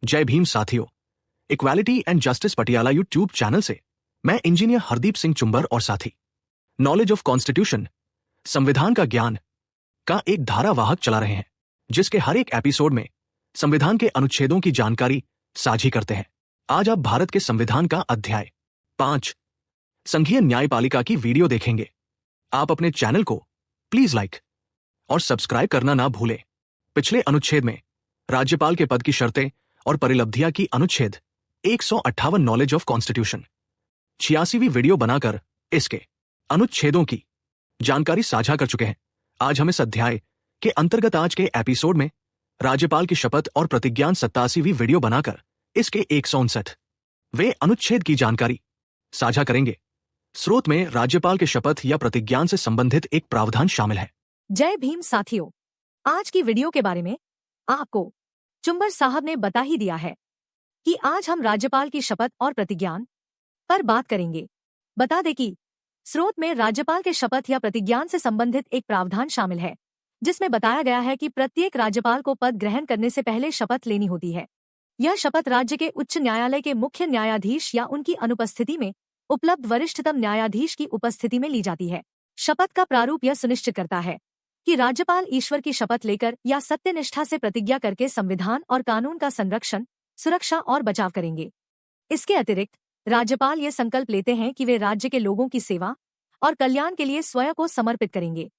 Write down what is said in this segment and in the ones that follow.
जय भीम साथियों, equality and justice Patiala YouTube channel से मैं इंजीनियर हरदीप सिंह चुंबर और साथी नॉलेज ऑफ कॉन्स्टिट्यूशन, संविधान का ज्ञान का एक धारावाहक चला रहे हैं, जिसके हर एक एपिसोड में संविधान के अनुच्छेदों की जानकारी साझी करते हैं। आज आप भारत के संविधान का अध्याय 5 संघीय न्यायपालिका की वीडियो देखेंगे। आप अपने चैनल को प्लीज लाइक और सब्सक्राइब करना ना भूलें। पिछले अनुच्छेद में राज्यपाल के पद की शर्तें और परिलब्धियां की अनुच्छेद 158 नॉलेज ऑफ कॉन्स्टिट्यूशन 86वीं वीडियो बनाकर इसके अनुच्छेदों की जानकारी साझा कर चुके हैं। आज हम इस अध्याय के अंतर्गत आज के एपिसोड में राज्यपाल की शपथ और प्रतिज्ञान 87वीं वीडियो बनाकर इसके 159वें अनुच्छेद की जानकारी साझा करेंगे। स्रोत में राज्यपाल के शपथ या प्रतिज्ञान से संबंधित एक प्रावधान शामिल है। जय भीम साथियों, आज की वीडियो के बारे में आपको चुंबर साहब ने बता ही दिया है कि आज हम राज्यपाल की शपथ और प्रतिज्ञान पर बात करेंगे। बता दें कि स्रोत में राज्यपाल के शपथ या प्रतिज्ञान से संबंधित एक प्रावधान शामिल है, जिसमें बताया गया है कि प्रत्येक राज्यपाल को पद ग्रहण करने से पहले शपथ लेनी होती है। यह शपथ राज्य के उच्च न्यायालय के मुख्य न्यायाधीश या उनकी अनुपस्थिति में उपलब्ध वरिष्ठतम न्यायाधीश की उपस्थिति में ली जाती है। शपथ का प्रारूप यह सुनिश्चित करता है कि राज्यपाल ईश्वर की शपथ लेकर या सत्यनिष्ठा से प्रतिज्ञा करके संविधान और कानून का संरक्षण, सुरक्षा और बचाव करेंगे। इसके अतिरिक्त राज्यपाल ये संकल्प लेते हैं कि वे राज्य के लोगों की सेवा और कल्याण के लिए स्वयं को समर्पित करेंगे।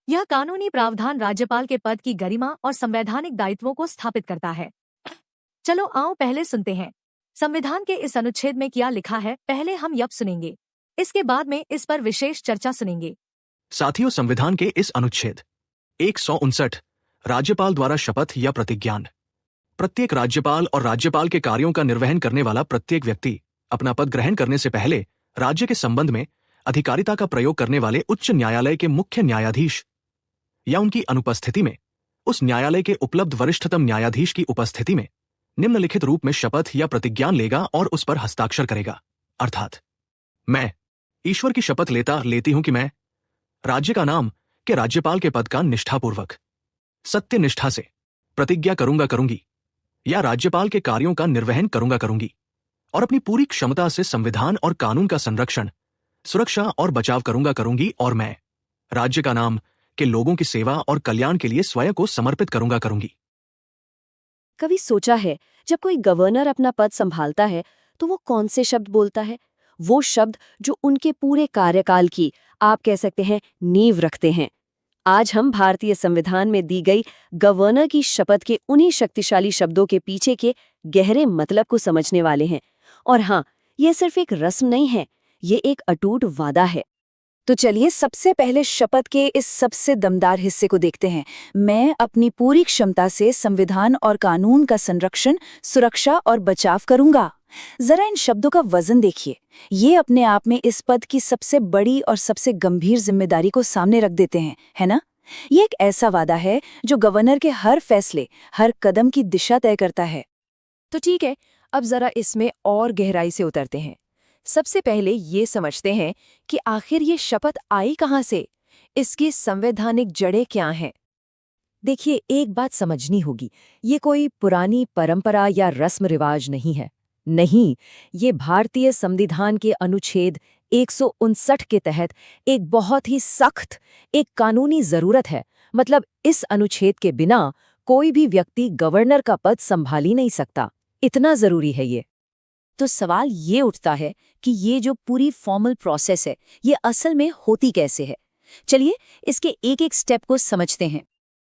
यह कानूनी प्रावधान राज्यपाल के पद की गरिमा और संवैधानिक दायित्वों को स्थापित करता है। चलो आओ पहले सुनते हैं संविधान के इस अनुच्छेद में क्या लिखा है। पहले हम यह सुनेंगे, इसके बाद में इस पर विशेष चर्चा सुनेंगे। साथियों, संविधान के इस अनुच्छेद 159 राज्यपाल द्वारा शपथ या प्रतिज्ञान। प्रत्येक राज्यपाल और राज्यपाल के कार्यों का निर्वहन करने वाला प्रत्येक व्यक्ति अपना पद ग्रहण करने से पहले राज्य के संबंध में अधिकारिता का प्रयोग करने वाले उच्च न्यायालय के मुख्य न्यायाधीश या उनकी अनुपस्थिति में उस न्यायालय के उपलब्ध वरिष्ठतम न्यायाधीश की उपस्थिति में निम्नलिखित रूप में शपथ या प्रतिज्ञान लेगा और उस पर हस्ताक्षर करेगा। अर्थात मैं ईश्वर की शपथ लेती हूं कि मैं राज्य का नाम के राज्यपाल के पद का निष्ठापूर्वक, सत्यनिष्ठा से प्रतिज्ञा करूंगी या राज्यपाल के कार्यों का निर्वहन करूंगी और अपनी पूरी क्षमता से संविधान और कानून का संरक्षण, सुरक्षा और बचाव करूंगी और मैं राज्य का नाम के लोगों की सेवा और कल्याण के लिए स्वयं को समर्पित करूंगी। कभी सोचा है जब कोई गवर्नर अपना पद संभालता है तो वो कौन से शब्द बोलता है? वो शब्द जो उनके पूरे कार्यकाल की, आप कह सकते हैं, नींव रखते हैं। आज हम भारतीय संविधान में दी गई गवर्नर की शपथ के उन्हीं शक्तिशाली शब्दों के पीछे के गहरे मतलब को समझने वाले हैं। और हाँ, यह सिर्फ एक रस्म नहीं है, ये एक अटूट वादा है। तो चलिए सबसे पहले शपथ के इस सबसे दमदार हिस्से को देखते हैं। मैं अपनी पूरी क्षमता से संविधान और कानून का संरक्षण, सुरक्षा और बचाव करूंगा। जरा इन शब्दों का वजन देखिए। ये अपने आप में इस पद की सबसे बड़ी और सबसे गंभीर जिम्मेदारी को सामने रख देते हैं, है ना? ये एक ऐसा वादा है जो गवर्नर के हर फैसले, हर कदम की दिशा तय करता है। तो ठीक है, अब जरा इसमें और गहराई से उतरते हैं। सबसे पहले ये समझते हैं कि आखिर ये शपथ आई कहाँ से, इसकी संवैधानिक जड़ें क्या हैं। देखिए, एक बात समझनी होगी, ये कोई पुरानी परंपरा या रस्म रिवाज नहीं है। नहीं, ये भारतीय संविधान के अनुच्छेद 159 के तहत एक बहुत ही सख्त, एक कानूनी जरूरत है। मतलब इस अनुच्छेद के बिना कोई भी व्यक्ति गवर्नर का पद संभाल ही नहीं सकता। इतना जरूरी है ये। तो सवाल ये उठता है कि ये जो पूरी फॉर्मल प्रोसेस है, ये असल में होती कैसे है? चलिए इसके एक एक स्टेप को समझते हैं।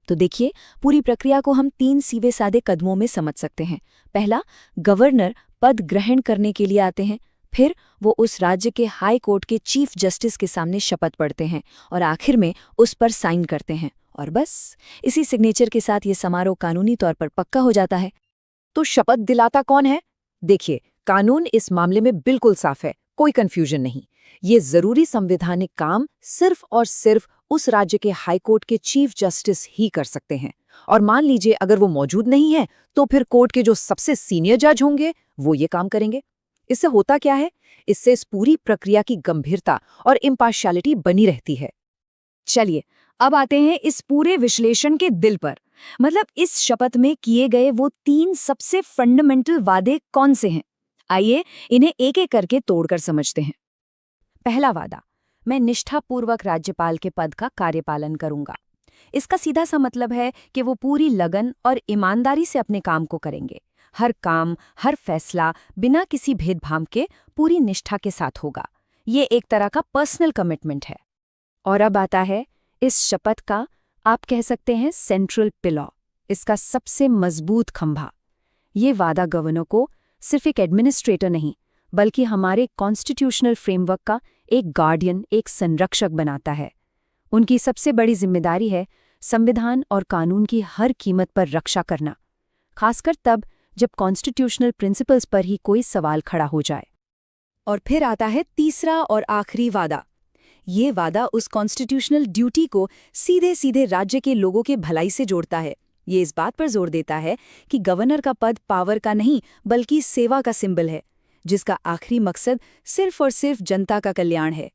तो देखिए, पूरी प्रक्रिया को हम 3 सीधे सादे कदमों में समझ सकते हैं। पहला, गवर्नर पद ग्रहण करने के लिए आते हैं, फिर वो उस राज्य के हाई कोर्ट के चीफ जस्टिस के सामने शपथ पढ़ते हैं और आखिर में उस पर साइन करते हैं। और बस इसी सिग्नेचर के साथ ये समारोह कानूनी तौर पर पक्का हो जाता है। तो शपथ दिलाता कौन है? देखिए, कानून इस मामले में बिल्कुल साफ है, कोई कंफ्यूजन नहीं। ये जरूरी संवैधानिक काम सिर्फ और सिर्फ उस राज्य के हाई कोर्ट के चीफ जस्टिस ही कर सकते हैं। और मान लीजिए अगर वो मौजूद नहीं है तो फिर कोर्ट के जो सबसे सीनियर जज होंगे वो ये काम करेंगे। इससे होता क्या है? इससे इस पूरी प्रक्रिया की गंभीरता और इम्पार्शियलिटी बनी रहती है। चलिए अब आते हैं इस पूरे विश्लेषण के दिल पर। मतलब इस शपथ में किए गए वो 3 सबसे फंडामेंटल वादे कौन से हैं? आइए इन्हें एक-एक करके तोड़कर समझते हैं। पहला वादा, मैं निष्ठापूर्वक राज्यपाल के पद का कार्यपालन करूंगा। इसका सीधा सा मतलब है कि वो पूरी लगन और ईमानदारी से अपने काम को करेंगे। हर काम, हर फैसला बिना किसी भेदभाव के पूरी निष्ठा के साथ होगा। ये एक तरह का पर्सनल कमिटमेंट है। और अब आता है इस शपथ का, आप कह सकते हैं, सेंट्रल पिलर, इसका सबसे मजबूत खंभा। ये वादा गवर्नर को सिर्फ एक एडमिनिस्ट्रेटर नहीं, बल्कि हमारे कॉन्स्टिट्यूशनल फ्रेमवर्क का एक गार्डियन, एक संरक्षक बनाता है। उनकी सबसे बड़ी जिम्मेदारी है संविधान और कानून की हर कीमत पर रक्षा करना, खासकर तब जब कॉन्स्टिट्यूशनल प्रिंसिपल्स पर ही कोई सवाल खड़ा हो जाए। और फिर आता है तीसरा और आखिरी वादा। ये वादा उस कॉन्स्टिट्यूशनल ड्यूटी को सीधे सीधे राज्य के लोगों के भलाई से जोड़ता है। ये इस बात पर जोर देता है कि गवर्नर का पद पावर का नहीं बल्कि सेवा का सिंबल है, जिसका आखिरी मकसद सिर्फ और सिर्फ जनता का कल्याण है।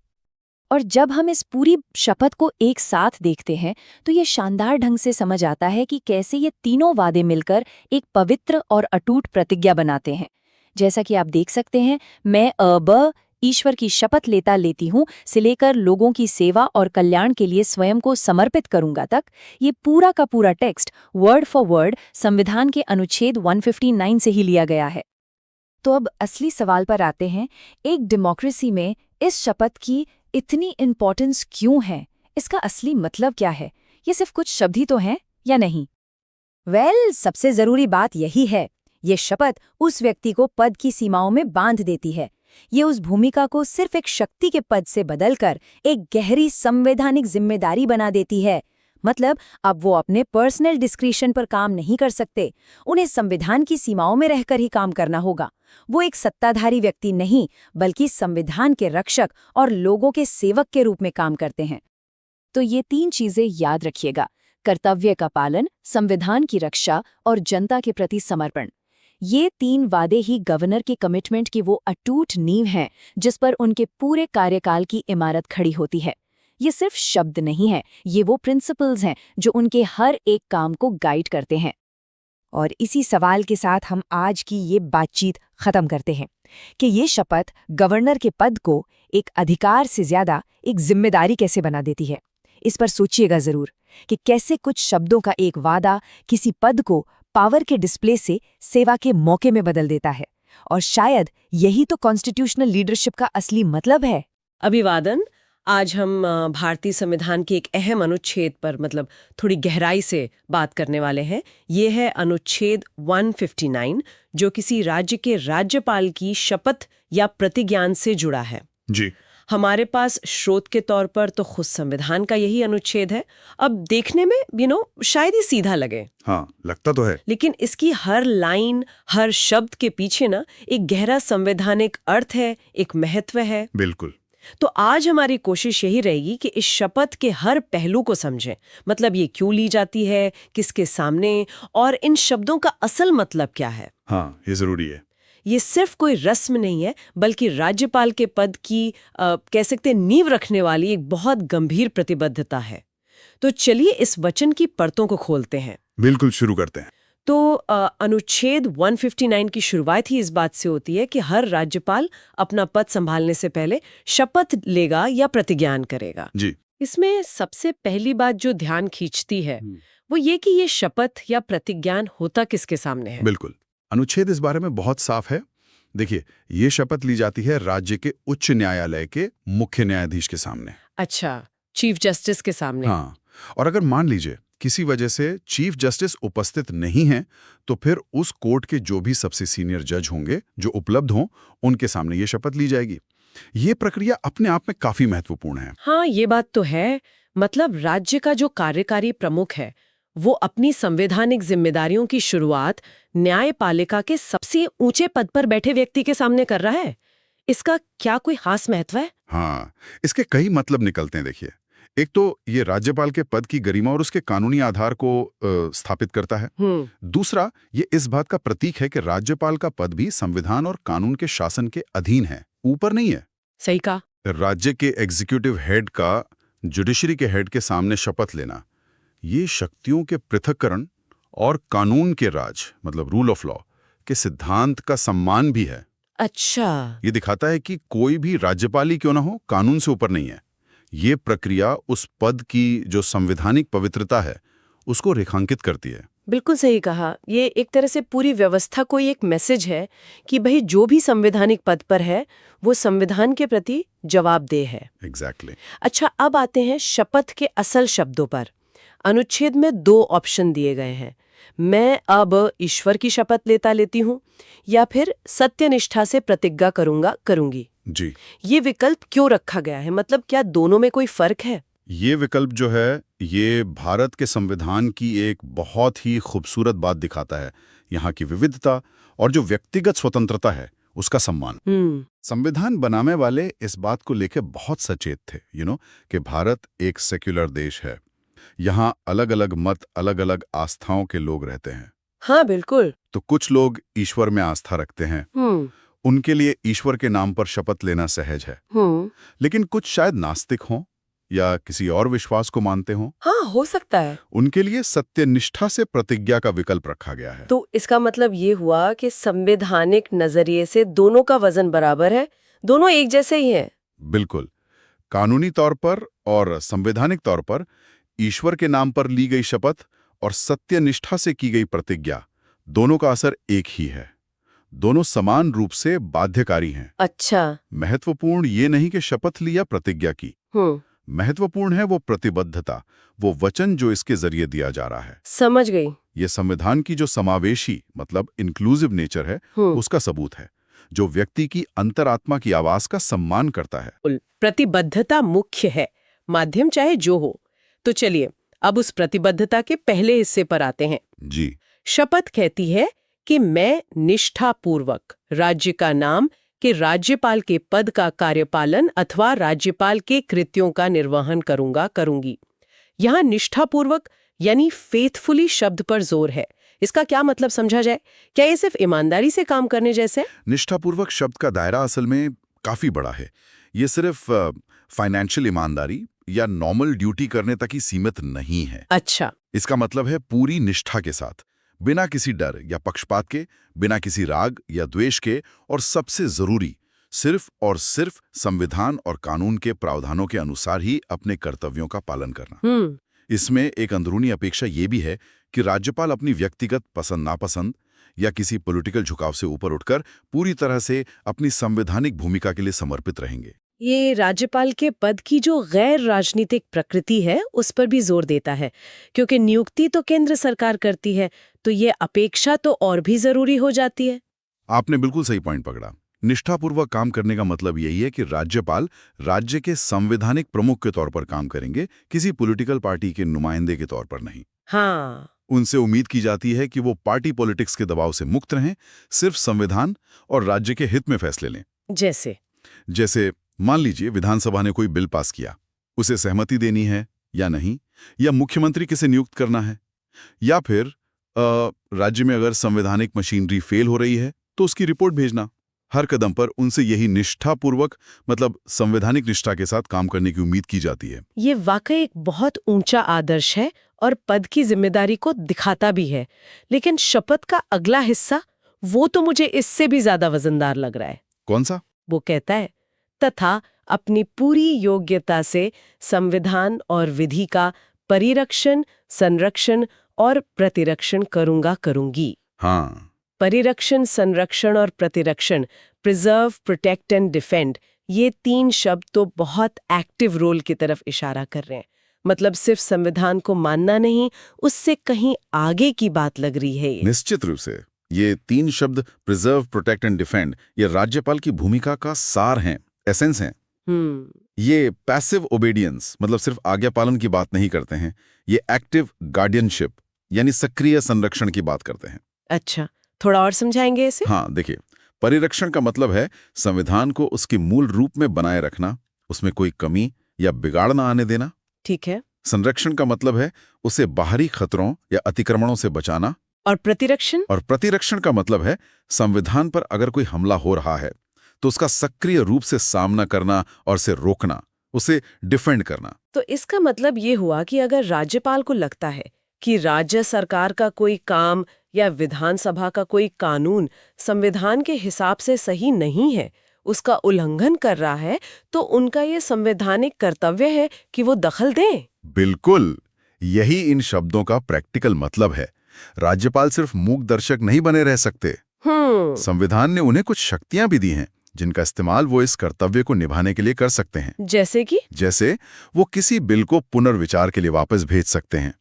और जब हम इस पूरी शपथ को एक साथ देखते हैं तो ये शानदार ढंग से समझ आता है कि कैसे ये तीनों वादे मिलकर एक पवित्र और अटूट प्रतिज्ञा बनाते हैं। जैसा कि आप देख सकते हैं, मैं अब ईश्वर की शपथ लेती हूँ से लेकर लोगों की सेवा और कल्याण के लिए स्वयं को समर्पित करूंगा तक, ये पूरा का पूरा टेक्स्ट वर्ड फॉर वर्ड संविधान के अनुच्छेद 159 से ही लिया गया है। तो अब असली सवाल पर आते हैं, एक डेमोक्रेसी में इस शपथ की इतनी इम्पोर्टेंस क्यों है? इसका असली मतलब क्या है? ये सिर्फ कुछ शब्द ही तो हैं या नहीं? सबसे जरूरी बात यही है, ये शपथ उस व्यक्ति को पद की सीमाओं में बांध देती है। ये उस भूमिका को सिर्फ एक शक्ति के पद से बदलकर एक गहरी संवैधानिक जिम्मेदारी बना देती है। मतलब अब वो अपने पर्सनल डिस्क्रिशन पर काम नहीं कर सकते, उन्हें संविधान की सीमाओं में रहकर ही काम करना होगा। वो एक सत्ताधारी व्यक्ति नहीं, बल्कि संविधान के रक्षक और लोगों के सेवक के रूप में काम करते हैं। तो ये 3 चीजें याद रखिएगा: कर्तव्य का पालन, संविधान की रक्षा और जनता के प्रति समर्पण। ये 3 वादे ही गवर्नर की कमिटमेंट की वो अटूट नींव हैं जिस पर उनके पूरे कार्यकाल की इमारत खड़ी होती है। ये सिर्फ शब्द नहीं है, ये वो प्रिंसिपल्स हैं जो उनके हर एक काम को गाइड करते हैं। और इसी सवाल के साथ हम आज की ये बातचीत खत्म करते हैं कि ये शपथ गवर्नर के पद को एक अधिकार से ज्यादा एक जिम्मेदारी कैसे बना देती है। इस पर सोचिएगा जरूर कि कैसे कुछ शब्दों का एक वादा किसी पद को पावर के डिस्प्ले से सेवा के मौके में बदल देता है। और शायद यही तो कॉन्स्टिट्यूशनल लीडरशिप का असली मतलब है। अभिवादन। आज हम भारतीय संविधान के एक अहम अनुच्छेद पर मतलब थोड़ी गहराई से बात करने वाले हैं। ये है अनुच्छेद 159, जो किसी राज्य के राज्यपाल की शपथ या प्रतिज्ञान से जुड़ा है। जी। हमारे पास स्रोत के तौर पर तो खुद संविधान का यही अनुच्छेद है। अब देखने में शायद ही सीधा लगे। हाँ, लगता तो है। लेकिन इसकी हर लाइन, हर शब्द के पीछे ना एक गहरा संवैधानिक अर्थ है, एक महत्व है। बिल्कुल। तो आज हमारी कोशिश यही रहेगी कि इस शपथ के हर पहलू को समझें। मतलब ये क्यों ली जाती है, किसके सामने, और इन शब्दों का असल मतलब क्या है। हाँ, ये जरूरी है। ये सिर्फ कोई रस्म नहीं है, बल्कि राज्यपाल के पद की कह सकते नींव रखने वाली एक बहुत गंभीर प्रतिबद्धता है। तो चलिए इस वचन की परतों को खोलते हैं। बिल्कुल, शुरू करते हैं। तो अनुच्छेद 159 की शुरुआत ही इस बात से होती है कि हर राज्यपाल अपना पद संभालने से पहले शपथ लेगा या प्रतिज्ञान करेगा। जी। इसमें सबसे पहली बात जो ध्यान खींचती है वो ये कि ये शपथ या प्रतिज्ञान होता किसके सामने है। बिल्कुल, अनुच्छेद इस बारे में बहुत साफ है। देखिए, ये शपथ ली जाती है राज्य के उच्च न्यायालय के मुख्य न्यायाधीश के सामने। अच्छा, चीफ जस्टिस के सामने। हाँ, और अगर मान लीजिए किसी वजह से चीफ जस्टिस उपस्थित नहीं है, तो फिर उस कोर्ट के जो भी सबसे सीनियर जज होंगे जो उपलब्ध हों, उनके सामने ये शपथ ली जाएगी। ये प्रक्रिया अपने आप में काफी महत्वपूर्ण है। हाँ, ये बात तो है। मतलब राज्य का जो कार्यकारी प्रमुख है वो अपनी संवैधानिक जिम्मेदारियों की शुरुआत न्यायपालिका के सबसे ऊंचे पद पर बैठे व्यक्ति के सामने कर रहा है। इसका क्या कोई खास महत्व है? हाँ, इसके कई मतलब निकलते हैं। देखिए, एक तो ये राज्यपाल के पद की गरिमा और उसके कानूनी आधार को स्थापित करता है। दूसरा, ये इस बात का प्रतीक है कि राज्यपाल का पद भी संविधान और कानून के शासन के अधीन है, ऊपर नहीं है। सही कहा। राज्य के एग्जीक्यूटिव हेड का जुडिशरी के हेड के सामने शपथ लेना, ये शक्तियों के पृथक्करण और कानून के राज मतलब रूल ऑफ लॉ के सिद्धांत का सम्मान भी है। अच्छा। ये दिखाता है कि कोई भी राज्यपाल ही क्यों ना हो, कानून से ऊपर नहीं है। ये प्रक्रिया उस पद की जो संवैधानिक पवित्रता है उसको रेखांकित करती है। बिल्कुल सही कहा। ये एक तरह से पूरी व्यवस्था को एक मैसेज है कि भाई जो भी संवैधानिक पद पर है वो संविधान के प्रति जवाबदेह है। एग्जैक्टली। अच्छा, अब आते हैं शपथ के असल शब्दों पर। अनुच्छेद में 2 ऑप्शन दिए गए हैं। मैं अब ईश्वर की शपथ लेती हूँ या फिर सत्यनिष्ठा से प्रतिज्ञा करूंगी। जी, ये विकल्प क्यों रखा गया है? मतलब क्या दोनों में कोई फर्क है? ये विकल्प जो है ये भारत के संविधान की एक बहुत ही खूबसूरत बात दिखाता है, यहाँ की विविधता और जो व्यक्तिगत स्वतंत्रता है उसका सम्मान। संविधान बनाने वाले इस बात को लेकर बहुत सचेत थे कि भारत एक सेक्युलर देश है। यहाँ अलग अलग मत, अलग अलग आस्थाओं के लोग रहते हैं। हाँ बिल्कुल। तो कुछ लोग ईश्वर में आस्था रखते हैं, उनके लिए ईश्वर के नाम पर शपथ लेना सहज है। लेकिन कुछ शायद नास्तिक हों या किसी और विश्वास को मानते हों। हाँ, हो सकता है। उनके लिए सत्यनिष्ठा से प्रतिज्ञा का विकल्प रखा गया है। तो इसका मतलब ये हुआ कि संवैधानिक नजरिए से दोनों का वजन बराबर है, दोनों एक जैसे ही हैं। बिल्कुल। कानूनी तौर पर और संवैधानिक तौर पर ईश्वर के नाम पर ली गई शपथ और सत्यनिष्ठा से की गई प्रतिज्ञा, दोनों का असर एक ही है। दोनों समान रूप से बाध्यकारी हैं। अच्छा। महत्वपूर्ण ये नहीं कि शपथ ली या प्रतिज्ञा की, महत्वपूर्ण है वो प्रतिबद्धता, वो वचन जो इसके जरिए दिया जा रहा है। समझ गई। ये संविधान की जो समावेशी मतलब इंक्लूसिव नेचर है उसका सबूत है, जो व्यक्ति की अंतरात्मा की आवाज का सम्मान करता है। प्रतिबद्धता मुख्य है, माध्यम चाहे जो हो। तो चलिए अब उस प्रतिबद्धता के पहले हिस्से पर आते हैं। जी। शपथ कहती है कि मैं निष्ठापूर्वक राज्य का नाम कि राज्यपाल के पद का कार्यपालन अथवा राज्यपाल के कृत्यों का निर्वहन करूंगी। यहाँ निष्ठापूर्वक यानी फेथफुली शब्द पर जोर है। इसका क्या मतलब समझा जाए? क्या ये सिर्फ ईमानदारी से काम करने जैसे? निष्ठापूर्वक शब्द का दायरा असल में काफी बड़ा है। ये सिर्फ फाइनेंशियल ईमानदारी या नॉर्मल ड्यूटी करने तक ही सीमित नहीं है। अच्छा। इसका मतलब है पूरी निष्ठा के साथ, बिना किसी डर या पक्षपात के, बिना किसी राग या द्वेष के, और सबसे जरूरी सिर्फ और सिर्फ संविधान और कानून के प्रावधानों के अनुसार ही अपने कर्तव्यों का पालन करना। इसमें एक अंदरूनी अपेक्षा ये भी है कि राज्यपाल अपनी व्यक्तिगत पसंद नापसंद या किसी पॉलिटिकल झुकाव से ऊपर उठकर पूरी तरह से अपनी संवैधानिक भूमिका के लिए समर्पित रहेंगे। ये राज्यपाल के पद की जो गैर राजनीतिक प्रकृति है उस पर भी जोर देता है, क्योंकि नियुक्ति तो केंद्र सरकार करती है, तो ये अपेक्षा तो और भी जरूरी हो जाती है। आपने बिल्कुल सही पॉइंट पकड़ा। निष्ठापूर्वक काम करने का मतलब यही है कि राज्यपाल राज्य के संवैधानिक प्रमुख के तौर पर काम करेंगे, किसी पॉलिटिकल पार्टी के नुमाइंदे के तौर पर नहीं। हाँ। उनसे उम्मीद की जाती है कि वो पार्टी पॉलिटिक्स के दबाव से मुक्त रहें, सिर्फ संविधान और राज्य के हित में फैसले लें। जैसे मान लीजिए विधानसभा ने कोई बिल पास किया, उसे सहमति देनी है या नहीं, या मुख्यमंत्री किसे नियुक्त करना है, या फिर राज्य में अगर संवैधानिक मशीनरी फेल हो रही है तो उसकी रिपोर्ट भेजना। हर कदम पर उनसे यही निष्ठापूर्वक मतलब संवैधानिक निष्ठा के साथ काम करने की उम्मीद की जाती है। ये वाकई एक बहुत ऊंचा आदर्श है और पद की जिम्मेदारी को दिखाता भी है। लेकिन शपथ का अगला हिस्सा, वो तो मुझे इससे भी ज्यादा वजनदार लग रहा है। कौन सा? वो कहता है तथा अपनी पूरी योग्यता से संविधान और विधि का परिरक्षण, संरक्षण और प्रतिरक्षण करूंगी। हाँ। परिरक्षण, संरक्षण और प्रतिरक्षण, प्रिजर्व, प्रोटेक्ट एंड डिफेंड, ये 3 शब्द तो बहुत एक्टिव रोल की तरफ इशारा कर रहे हैं। मतलब सिर्फ संविधान को मानना नहीं, उससे कहीं आगे की बात लग रही है ये। निश्चित रूप से ये 3 शब्द प्रिजर्व, प्रोटेक्ट एंड डिफेंड ये राज्यपाल की भूमिका का सार हैं, एसेंस हैं। ये पैसिव ओबेडियंस मतलब सिर्फ आज्ञा पालन की बात नहीं करते हैं, ये एक्टिव गार्डियनशिप यानी सक्रिय संरक्षण की बात करते हैं। अच्छा, थोड़ा और समझाएंगे इसे? हाँ, देखिए, परिरक्षण का मतलब है संविधान को उसके मूल रूप में बनाए रखना, उसमें कोई कमी या बिगाड़ ना आने देना। ठीक है। संरक्षण का मतलब है उसे बाहरी खतरों या अतिक्रमणों से बचाना। और प्रतिरक्षण? और प्रतिरक्षण का मतलब है संविधान पर अगर कोई हमला हो रहा है तो उसका सक्रिय रूप से सामना करना और उसे रोकना, उसे डिफेंड करना। तो इसका मतलब ये हुआ कि अगर राज्यपाल को लगता है कि राज्य सरकार का कोई काम या विधानसभा का कोई कानून संविधान के हिसाब से सही नहीं है, उसका उल्लंघन कर रहा है, तो उनका ये संवैधानिक कर्तव्य है कि वो दखल दें। बिल्कुल, यही इन शब्दों का प्रैक्टिकल मतलब है। राज्यपाल सिर्फ मूक दर्शक नहीं बने रह सकते। संविधान ने उन्हें कुछ शक्तियां भी दी हैं, जिनका इस्तेमाल वो इस कर्तव्य को निभाने के लिए कर सकते हैं। जैसे वो किसी बिल को पुनर्विचार के लिए वापस भेज सकते हैं,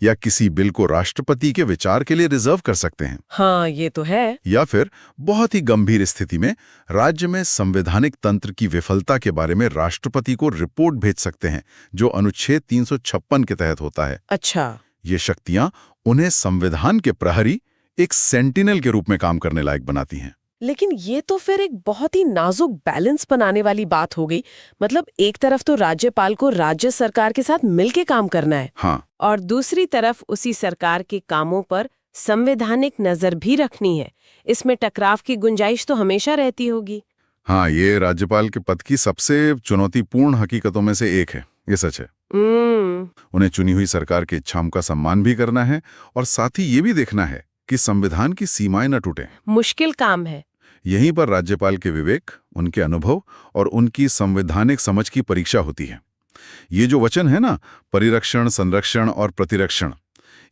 या किसी बिल को राष्ट्रपति के विचार के लिए रिजर्व कर सकते हैं। हाँ, ये तो है। या फिर बहुत ही गंभीर स्थिति में राज्य में संवैधानिक तंत्र की विफलता के बारे में राष्ट्रपति को रिपोर्ट भेज सकते हैं, जो अनुच्छेद 356 के तहत होता है। अच्छा। ये शक्तियां उन्हें संविधान के प्रहरी, एक सेंटिनल के रूप में काम करने लायक बनाती हैं। लेकिन ये तो फिर एक बहुत ही नाजुक बैलेंस बनाने वाली बात हो गई। मतलब एक तरफ तो राज्यपाल को राज्य सरकार के साथ मिलके काम करना है, हाँ, और दूसरी तरफ उसी सरकार के कामों पर संवैधानिक नजर भी रखनी है। इसमें टकराव की गुंजाइश तो हमेशा रहती होगी। हाँ, ये राज्यपाल के पद की सबसे चुनौतीपूर्ण हकीकतों में से एक है। ये सच है। उन्हें चुनी हुई सरकार की इच्छाओं का सम्मान भी करना है, और साथ ही ये भी देखना है कि संविधान की सीमाएं न टूटें। मुश्किल काम है। यहीं पर राज्यपाल के विवेक, उनके अनुभव और उनकी संवैधानिक समझ की परीक्षा होती है। ये जो वचन है ना, परिरक्षण, संरक्षण और प्रतिरक्षण,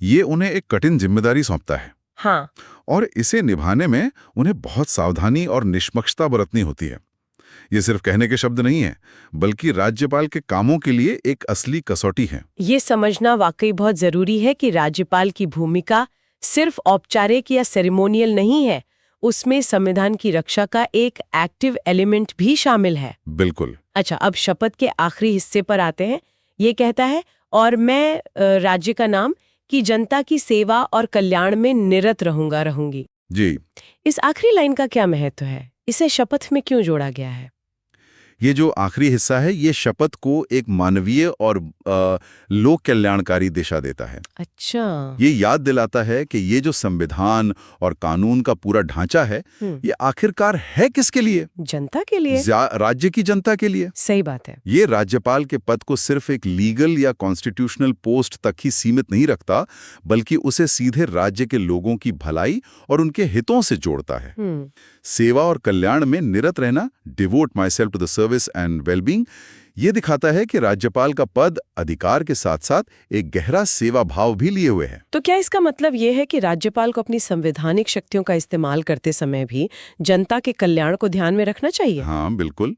ये उन्हें एक कठिन जिम्मेदारी सौंपता है। हाँ। और इसे निभाने में उन्हें बहुत सावधानी और निष्पक्षता बरतनी होती है। ये सिर्फ कहने के शब्द नहीं है, बल्कि राज्यपाल के कामों के लिए एक असली कसौटी है। ये समझना वाकई बहुत जरूरी है कि राज्यपाल की भूमिका सिर्फ औपचारिक या सेरेमोनियल नहीं है, उसमें संविधान की रक्षा का एक एक्टिव एलिमेंट भी शामिल है। बिल्कुल। अच्छा, अब शपथ के आखिरी हिस्से पर आते हैं। ये कहता है, और मैं राज्य का नाम की जनता की सेवा और कल्याण में निरत रहूंगी। जी। इस आखिरी लाइन का क्या महत्व है? इसे शपथ में क्यों जोड़ा गया है? ये जो आखिरी हिस्सा है, ये शपथ को एक मानवीय और लोक कल्याणकारी दिशा देता है। अच्छा। ये याद दिलाता है कि ये जो संविधान और कानून का पूरा ढांचा है, ये आखिरकार है किसके लिए? जनता के लिए। राज्य की जनता के लिए। सही बात है। ये राज्यपाल के पद को सिर्फ एक लीगल या कॉन्स्टिट्यूशनल पोस्ट तक ही सीमित नहीं रखता, बल्कि उसे सीधे राज्य के लोगों की भलाई और उनके हितों से जोड़ता है। सेवा और कल्याण में निरत रहना, devote my self to the service and wellbeing, ये दिखाता है कि राज्यपाल का पद अधिकार के साथ साथ एक गहरा सेवा भाव भी लिए हुए है। तो क्या इसका मतलब ये है कि राज्यपाल को अपनी संवैधानिक शक्तियों का इस्तेमाल करते समय भी जनता के कल्याण को ध्यान में रखना चाहिए? हाँ, बिल्कुल।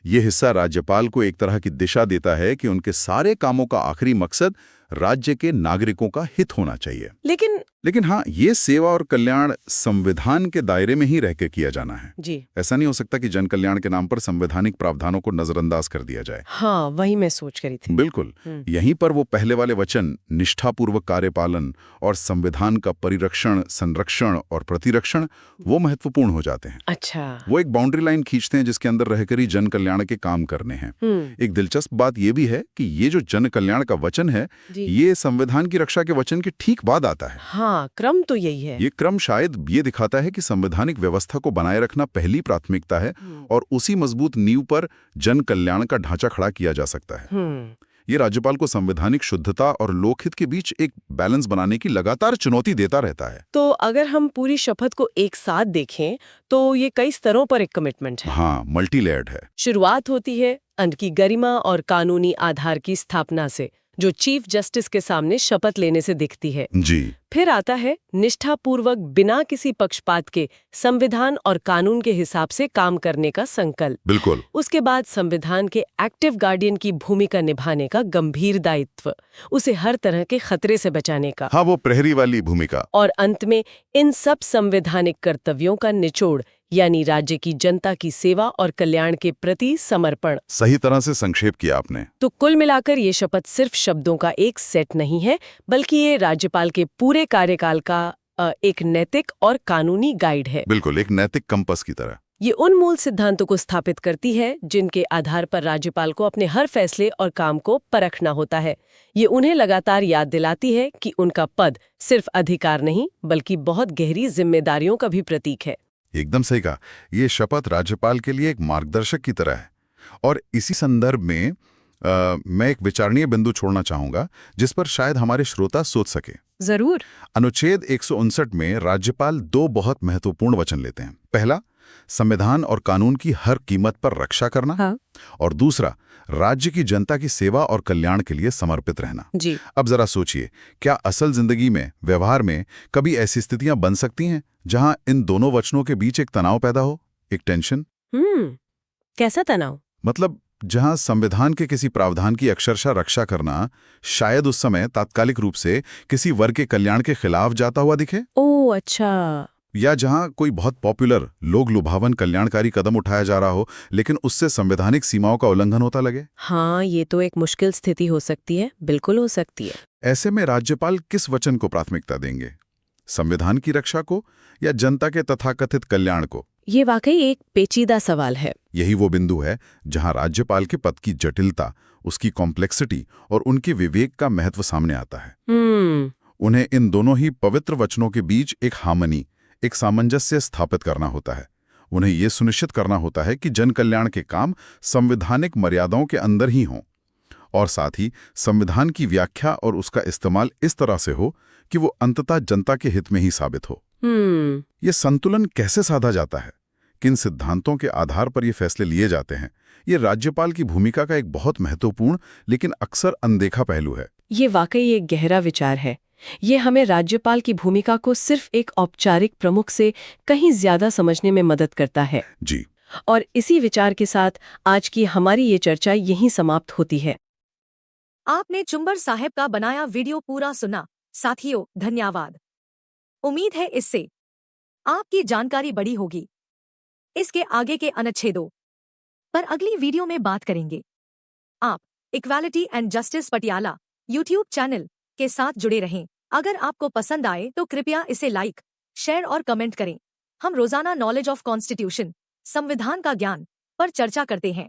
ये हिस्सा राज्यपाल को एक तरह की दिशा देता है कि उनके सारे कामों का आखिरी मकसद राज्य के नागरिकों का हित होना चाहिए। लेकिन हाँ, ये सेवा और कल्याण संविधान के दायरे में ही रह के किया जाना है। जी। ऐसा नहीं हो सकता कि जन कल्याण के नाम पर संवैधानिक प्रावधानों को नजरअंदाज कर दिया जाए। हाँ, वही मैं सोच करी थी। बिल्कुल। यहीं पर वो पहले वाले वचन, निष्ठापूर्वक कार्यपालन और संविधान का परिरक्षण, संरक्षण और प्रतिरक्षण, वो महत्वपूर्ण हो जाते हैं। अच्छा। वो एक बाउंड्री लाइन खींचते हैं जिसके अंदर रहकर ही जन कल्याण के काम करने हैं। एक दिलचस्प बात यह भी है कि ये जो जन कल्याण का वचन है, ये संविधान की रक्षा के वचन के ठीक बाद आता है। हाँ, क्रम तो यही है। ये क्रम शायद ये दिखाता है कि संवैधानिक व्यवस्था को बनाए रखना पहली प्राथमिकता है, और उसी मजबूत नींव पर जन कल्याण का ढांचा खड़ा किया जा सकता है। ये राज्यपाल को संवैधानिक शुद्धता और लोकहित के बीच एक बैलेंस बनाने की लगातार चुनौती देता रहता है। तो अगर हम पूरी शपथ को एक साथ देखें तो ये कई स्तरों पर एक कमिटमेंट है। हाँ, मल्टी लेयर्ड है। शुरुआत होती है अंत की गरिमा और कानूनी आधार की स्थापना से, जो चीफ जस्टिस के सामने शपथ लेने से दिखती है। जी। फिर आता है निष्ठापूर्वक, बिना किसी पक्षपात के संविधान और कानून के हिसाब से काम करने का संकल्प। बिल्कुल। उसके बाद संविधान के एक्टिव गार्डियन की भूमिका निभाने का गंभीर दायित्व, उसे हर तरह के खतरे से बचाने का। हाँ, वो प्रहरी वाली भूमिका। और अंत में इन सब संवैधानिक कर्तव्यों का निचोड़, यानी राज्य की जनता की सेवा और कल्याण के प्रति समर्पण। सही तरह से संक्षेप किया आपने। तो कुल मिलाकर ये शपथ सिर्फ शब्दों का एक सेट नहीं है, बल्कि ये राज्यपाल के पूरे कार्यकाल का एक नैतिक और कानूनी गाइड है। बिल्कुल, एक नैतिक कंपास की तरह। ये उन मूल सिद्धांतों को स्थापित करती है जिनके आधार पर राज्यपाल को अपने हर फैसले और काम को परखना होता है। ये उन्हें लगातार याद दिलाती है कि उनका पद सिर्फ अधिकार नहीं, बल्कि बहुत गहरी जिम्मेदारियों का भी प्रतीक है। एकदम सही कहा। ये शपथ राज्यपाल के लिए एक मार्गदर्शक की तरह है। और इसी संदर्भ में मैं एक विचारणीय बिंदु छोड़ना चाहूंगा जिस पर शायद हमारे श्रोता सोच सके। जरूर। अनुच्छेद 159 में राज्यपाल 2 बहुत महत्वपूर्ण वचन लेते हैं। पहला, संविधान और कानून की हर कीमत पर रक्षा करना। हाँ। और दूसरा, राज्य की जनता की सेवा और कल्याण के लिए समर्पित रहना। जी। अब जरा सोचिए, क्या असल जिंदगी में, व्यवहार में कभी ऐसी स्थितियां बन सकती हैं जहां इन दोनों वचनों के बीच एक तनाव पैदा हो, एक टेंशन? कैसा तनाव? मतलब जहां संविधान के किसी प्रावधान की अक्षरशः रक्षा करना शायद उस समय तात्कालिक रूप से किसी वर्ग के कल्याण के खिलाफ जाता हुआ दिखे। ओह अच्छा। या जहां कोई बहुत पॉपुलर, लोग लुभावन कल्याणकारी कदम उठाया जा रहा हो लेकिन उससे संवैधानिक सीमाओं का उल्लंघन होता लगे। हाँ, ये तो एक मुश्किल स्थिति हो सकती है, बिल्कुल हो सकती है। ऐसे में राज्यपाल किस वचन को प्राथमिकता देंगे? संविधान की रक्षा को या जनता के तथाकथित कल्याण को? ये वाकई एक पेचीदा सवाल है। यही वो बिंदु है जहां राज्यपाल के पद की जटिलता, उसकी कॉम्प्लेक्सिटी और उनके विवेक का महत्व सामने आता है। उन्हें इन दोनों ही पवित्र वचनों के बीच एक हार्मनी, एक सामंजस्य स्थापित करना होता है। उन्हें यह सुनिश्चित करना होता है कि जन कल्याण के काम संवैधानिक मर्यादाओं के अंदर ही हों और साथ ही संविधान की व्याख्या और उसका इस्तेमाल इस तरह से हो कि वो अंततः जनता के हित में ही साबित हो। ये संतुलन कैसे साधा जाता है, किन सिद्धांतों के आधार पर ये फैसले लिए जाते हैं, ये राज्यपाल की भूमिका का एक बहुत महत्वपूर्ण लेकिन अक्सर अनदेखा पहलू है। ये वाकई एक गहरा विचार है। ये हमें राज्यपाल की भूमिका को सिर्फ एक औपचारिक प्रमुख से कहीं ज्यादा समझने में मदद करता है। जी। और इसी विचार के साथ आज की हमारी ये चर्चा यहीं समाप्त होती है। आपने चुंबर साहब का बनाया वीडियो पूरा सुना। साथियों, धन्यवाद। उम्मीद है इससे आपकी जानकारी बढ़ी होगी। इसके आगे के अनुच्छेदों पर अगली वीडियो में बात करेंगे। आप equality and justice Patiala YouTube channel के साथ जुड़े रहें। अगर आपको पसंद आए तो कृपया इसे लाइक, शेयर और कमेंट करें। हम रोजाना नॉलेज ऑफ कॉन्स्टिट्यूशन, संविधान का ज्ञान पर चर्चा करते हैं।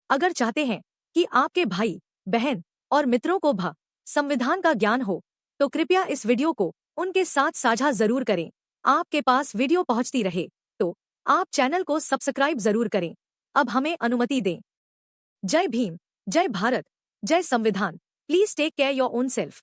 अगर चाहते हैं कि आपके भाई, बहन और मित्रों को भी संविधान का ज्ञान हो तो कृपया इस वीडियो को उनके साथ साझा जरूर करें। आपके पास वीडियो पहुंचती रहे तो आप चैनल को सब्सक्राइब जरूर करें। अब हमें अनुमति दें। जय भीम, जय भारत, जय संविधान। Please take care your own self.